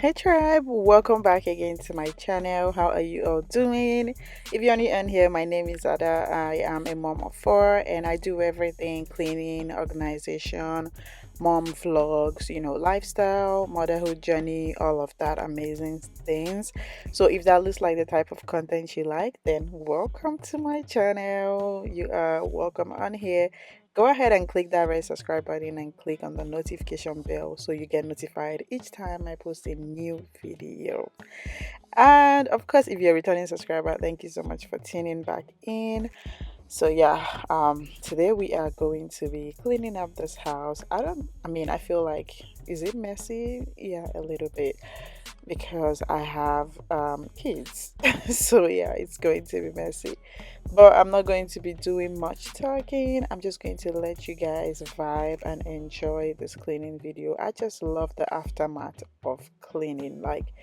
Hey tribe, welcome back again to my channel. How are you all doing? If you're new on here, my name is Ada. I am a mom of four and I do everything cleaning, organization, mom vlogs, lifestyle, motherhood journey, all of that amazing things. So if that looks like the type of content you like, then welcome to my channel. You are welcome on here. Go ahead and click that red subscribe button and click on the notification bell so you get notified each time I post a new video. And of course, if you're a returning subscriber, thank you so much for tuning back in. So yeah, today we are going to be cleaning up this house. I feel like, is it messy? Yeah, a little bit because I have kids. So yeah, it's going to be messy. But I'm not going to be doing much talking. I'm just going to let you guys vibe and enjoy this cleaning video. I just love the aftermath of cleaning. Like,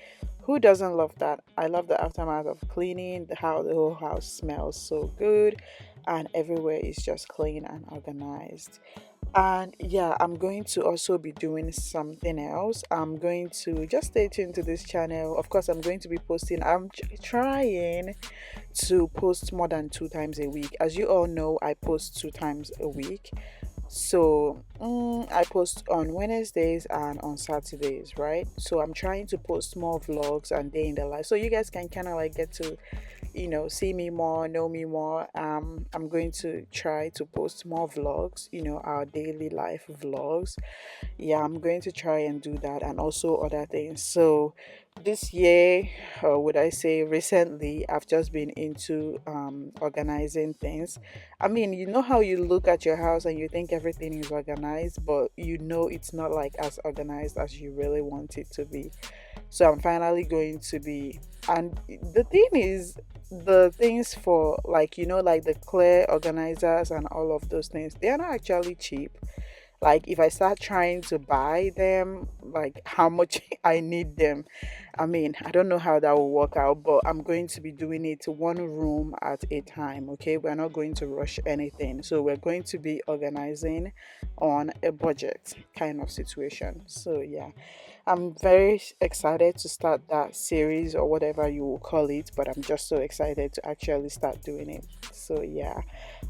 who doesn't love that? I love the aftermath of cleaning, how the whole house smells so good and everywhere is just clean and organized. And yeah, I'm going to also be doing something else. I'm going to just stay tuned to this channel. Of course, I'm going to be posting. Trying to post more than 2 times a week. As you all know, I post 2 times a week. So I post on Wednesdays and on Saturdays, right? So I'm trying to post more vlogs and day in the life, so you guys can kind of like get to, see me more, know me more. I'm going to try to post more vlogs, our daily life vlogs. Yeah, I'm going to try and do that and also other things. So this year, or would I say recently, I've just been into organizing things. I mean, you know how you look at your house and you think everything is organized, but it's not like as organized as you really want it to be. So I'm finally going to be, and the thing is, the things for, like, like the clear organizers and all of those things, they are not actually cheap. Like, if I start trying to buy them, like how much I need them, I mean, I don't know how that will work out, but I'm going to be doing it one room at a time. Okay, we're not going to rush anything, so we're going to be organizing on a budget kind of situation. So yeah, I'm very excited to start that series or whatever you will call it, but I'm just so excited to actually start doing it. So yeah,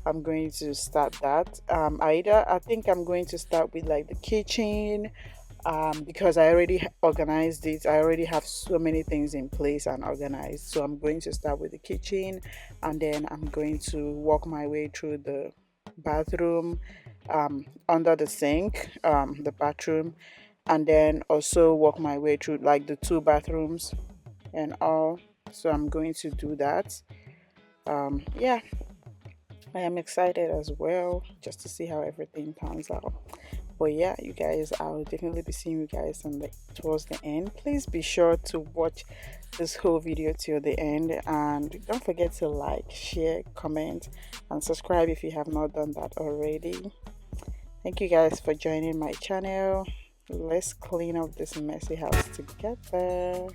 I'm going to start that. I think I'm going to start with like the kitchen, because I already organized it. I already have so many things in place and organized. So I'm going to start with the kitchen, and then I'm going to walk my way through the bathroom, under the sink, the bathroom, and then also walk my way through like the two bathrooms and all. So I'm going to do that. Yeah, I am excited as well just to see how everything pans out. But yeah, you guys, I'll definitely be seeing you guys towards the end. Please be sure to watch this whole video till the end, and don't forget to like, share, comment, and subscribe if you have not done that already. Thank you guys for joining my channel. Let's clean up this messy house together.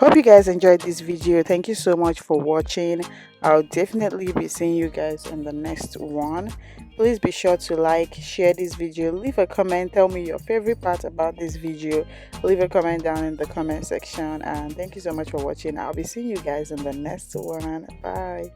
Hope you guys enjoyed this video. Thank you so much for watching. I'll definitely be seeing you guys in the next one. Please be sure to like, share this video, leave a comment, tell me your favorite part about this video. Leave a comment down in the comment section, and thank you so much for watching. I'll be seeing you guys in the next one. Bye.